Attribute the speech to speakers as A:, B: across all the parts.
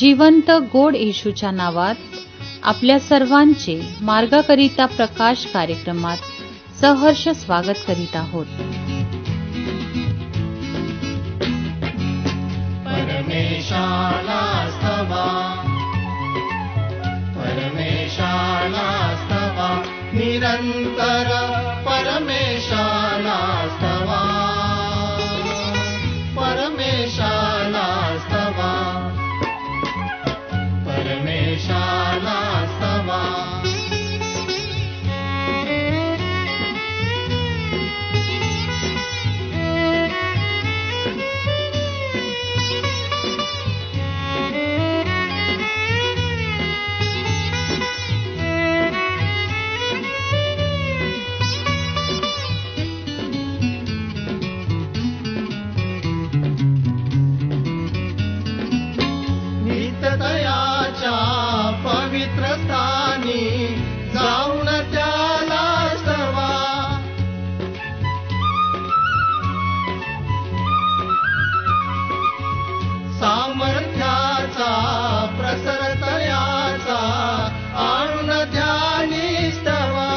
A: जिवंत गोड येशूच्या नावात आपल्या सर्वांचे मार्गाकरिता प्रकाश कार्यक्रमात सहर्ष स्वागत करीत आहोत.
B: परमेशाला स्तवा, परमेशाला स्तवा, निरंतर परमेशाला स्तवा, परमेशाला स्तवा, परमेशाला स्तवा. पवित्र स्थानी जाऊन त्याला स्तवा, सामर्थ्याचा प्रसर तयाचा आणून ध्यानी स्तवा.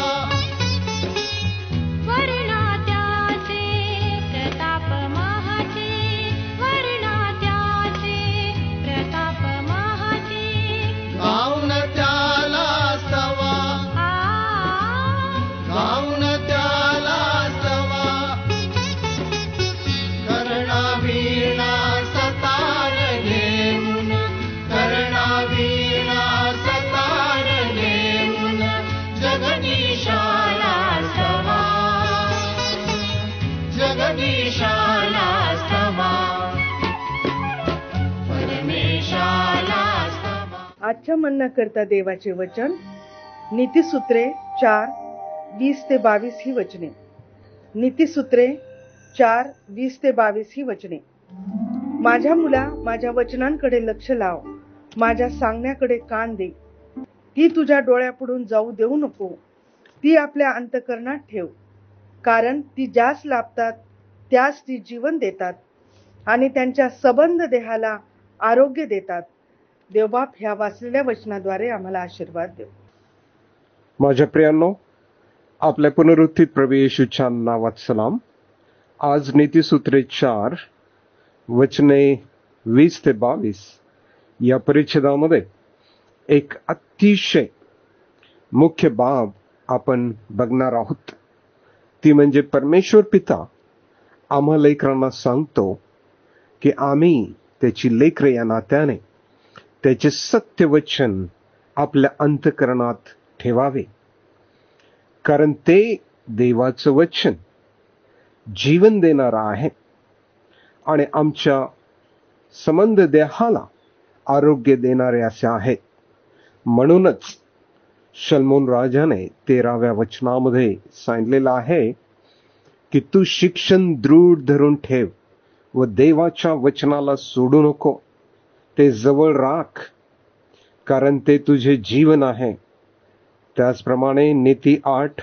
C: आजच्या म्हणण्याकरता देवाचे वचन नीतिसूत्रे 4:20-22 ही वचने. नीतिसूत्रे 4:20-22 ही वचने. माझ्या मुला, माझ्या वचनांकडे लक्ष लाव, माझ्या सांगण्याकडे कान दे. ती तुझ्या डोळ्यापुढून जाऊ देऊ नको, ती आपल्या अंतःकरणात ठेव, कारण ती ज्यास लाभतात त्यास ती जीवन देतात आणि त्यांच्या सबंध देहाला आरोग्य देतात. देवबाप ह्या वाचलेल्या वचनाद्वारे आम्हाला आशीर्वाद देव.
D: माझ्या प्रियांनो, आपल्या पुनरुत्थित प्रभू येशूच्या नावात सलाम. आज नीतिसूत्रे 4 वचने 20-22 या परिच्छेदामध्ये एक अतिशय मुख्य बाब आपण बघणार आहोत. ती म्हणजे परमेश्वर पिता आम्हा लेकरांना सांगतो की आम्ही त्याची लेकरे या नात्याने त्याचे सत्य वचन आपल्या अंतःकरणात ठेवावे, कारण ते देवाचं वचन जीवन देणारं आहे आणि आमच्या संबंध देहाला आरोग्य देणारे असे आहे. म्हणूनच शलोमोन राजाने 13व्या वचनामध्ये सांगितलेलं आहे की तू शिक्षण दृढ धरून ठेव व देवाच्या वचनाला सोडू नको, ते जवळ राख, कारण ते तुझे जीवन आहे. त्याचप्रमाणे नीती 8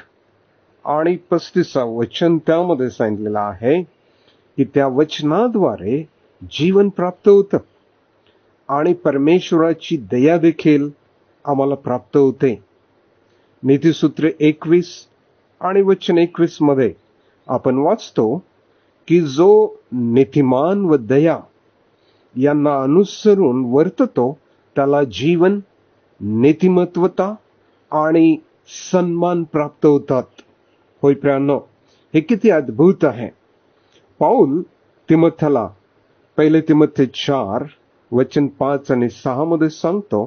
D: आणि 35 वचन त्यामध्ये सांगितलेलं आहे की त्या वचनाद्वारे जीवन प्राप्त होतं आणि परमेश्वराची दया देखील आम्हाला प्राप्त होते. नीतिसूत्रे 21 आणि वचन 21 मध्ये आपण वाचतो की जो नीतिमान व दया यांना अनुसरून वर्ततो त्याला जीवन, नीतिमत्वता आणि सन्मान प्राप्त होतात. होय प्रियांनो, हे किती अद्भुत आहे. पाऊल तिमोथेला 1 तिमोथे 4 वचन 5 आणि 6 मध्ये सांगतो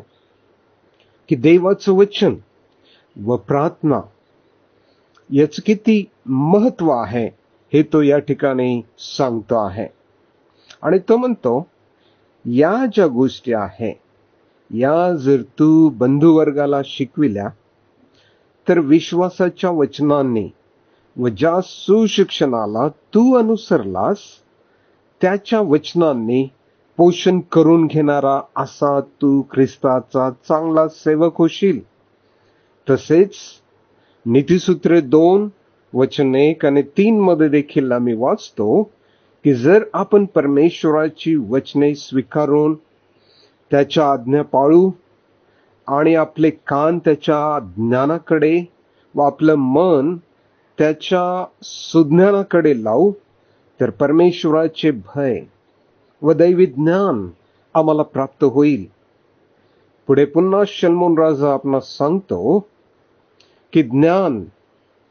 D: की देवाचं वचन व प्रार्थना याचं किती महत्व आहे हे तो या ठिकाणी सांगतो आहे. आणि तो म्हणतो या ज्या गोष्टी आहे या जर तू बंधुवर्गाला शिकविल्या तर विश्वासाच्या वचनांनी व ज्या सुशिक्षणाला तू अनुसरलास त्याच्या वचनांनी पोषण करून घेणारा असा तू ख्रिस्ताचा चांगला सेवक होशील. तसेच नीतिसूत्रे 2 वचन 1 आणि 3 मध्ये देखील आम्ही वाचतो की जर आपण परमेश्वराची वचने स्वीकारून त्याच्या आज्ञा पाळू आणि आपले कान त्याच्या ज्ञानाकडे व आपलं मन त्याच्या सुज्ञानाकडे लावू, तर परमेश्वराचे भय व दैवी ज्ञान आम्हाला प्राप्त होईल. पुढे पुन्हा शलोमोन राजा आपणास सांगतो की ज्ञान,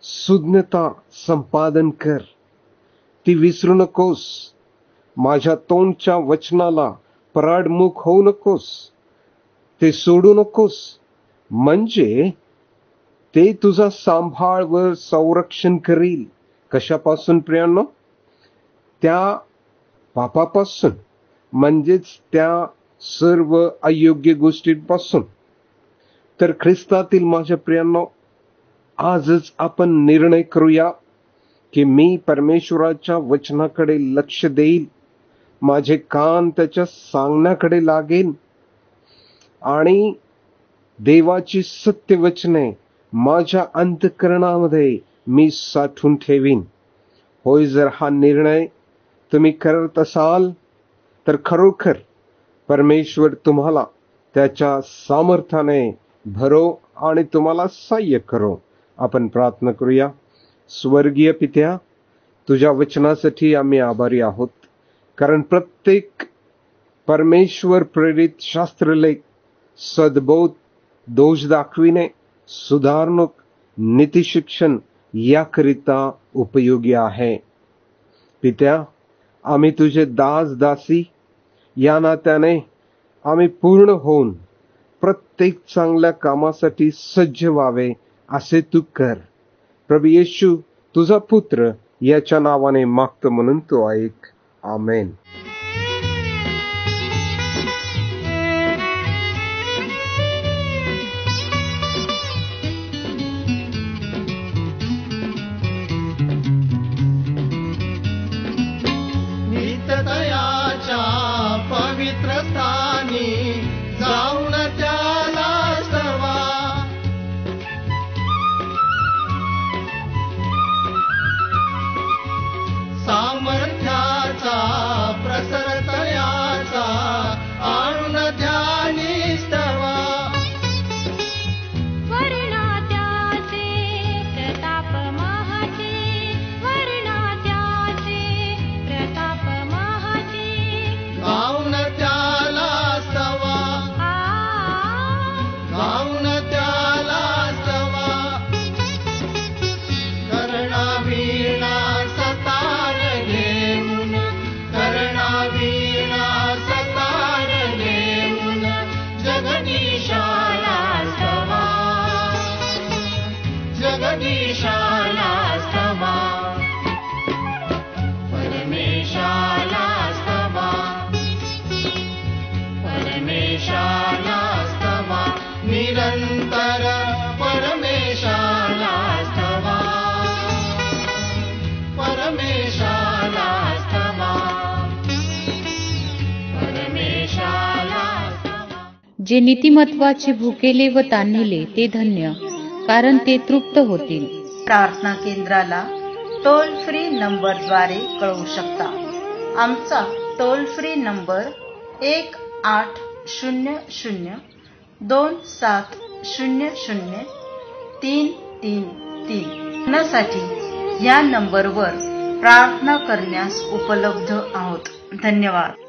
D: सुज्ञता संपादन कर, ती विसरू नकोस. माझ्या तोंडच्या वचनाला पराडमुख होऊ नकोस, ते सोडू नकोस, म्हणजे ते तुझा सांभाळ व संरक्षण करील. कशापासून प्रियांनो? त्या पापापासून, म्हणजेच त्या सर्व अयोग्य गोष्टींपासून. तर ख्रिस्तातील माझ्या प्रियांनो, आजच आपण निर्णय करूया की मी परमेश्वराच्या वचनाकडे लक्ष देईल, माझे कान त्याच्या सांगण्याकडे लागेल आणि देवाची सत्य वचने माझ्या अंतःकरणामध्ये मी साठवून ठेवीन. होय, जर हा निर्णय तुम्ही करत असाल तर खरोखर परमेश्वर तुम्हाला त्याच्या सामर्थ्याने भरो आणि तुम्हाला सहाय्य करो. आपण प्रार्थना करूया. स्वर्गीय पित्या, तुझ्या वचनासाठी आम्ही आभारी आहोत, कारण प्रत्येक परमेश्वर प्रेरित शास्त्रलेख सद्बोध, दोष दाखविणे, सुधारणूक, नीतिशिक्षण याकरिता उपयोगी आहे. पित्या, आम्ही तुझे दास दासी या नात्याने आम्ही पूर्ण होऊन प्रत्येक चांगल्या कामासाठी सज्ज व्हावे असे तू कर. प्रभू येशू तुझा पुत्र याच्या नावाने मागतो म्हणून तो ऐक. आमेन.
B: नित्यदयाच्या पवित्र स्थानी जाऊन त्याला स्तवा. सामर्थ्याचा प्रसर तयाचा आणून ध्यानी स्तवा.
E: वर्णात्याचे प्रताप महाचे, वर्णात्याचे प्रताप महाचे.
B: गाऊन त्याला स्तवा, गाऊन त्याला स्तवा. कर्णावीणा सतार घेऊन, कर्णावीणा सतार घेऊन जगदीशाला स्तवा, जगदीशाला स्तवा. परमेशाला स्तवा, परमेशाला स्तवा. निरंतर परमेशाला स्तवा, परमेशाला स्तवा, परमेशाला स्तवा.
A: जे नीतिमत्वाचे भुकेले व तान्हिले ते धन्य, कारण ते तृप्त होतील.
F: प्रार्थना केंद्राला टोल फ्री नंबरद्वारे कळवू शकता. आमचा टोल फ्री नंबर 1800-2700-333. साठी या नंबरवर प्रार्थना करण्यास उपलब्ध आहोत. धन्यवाद.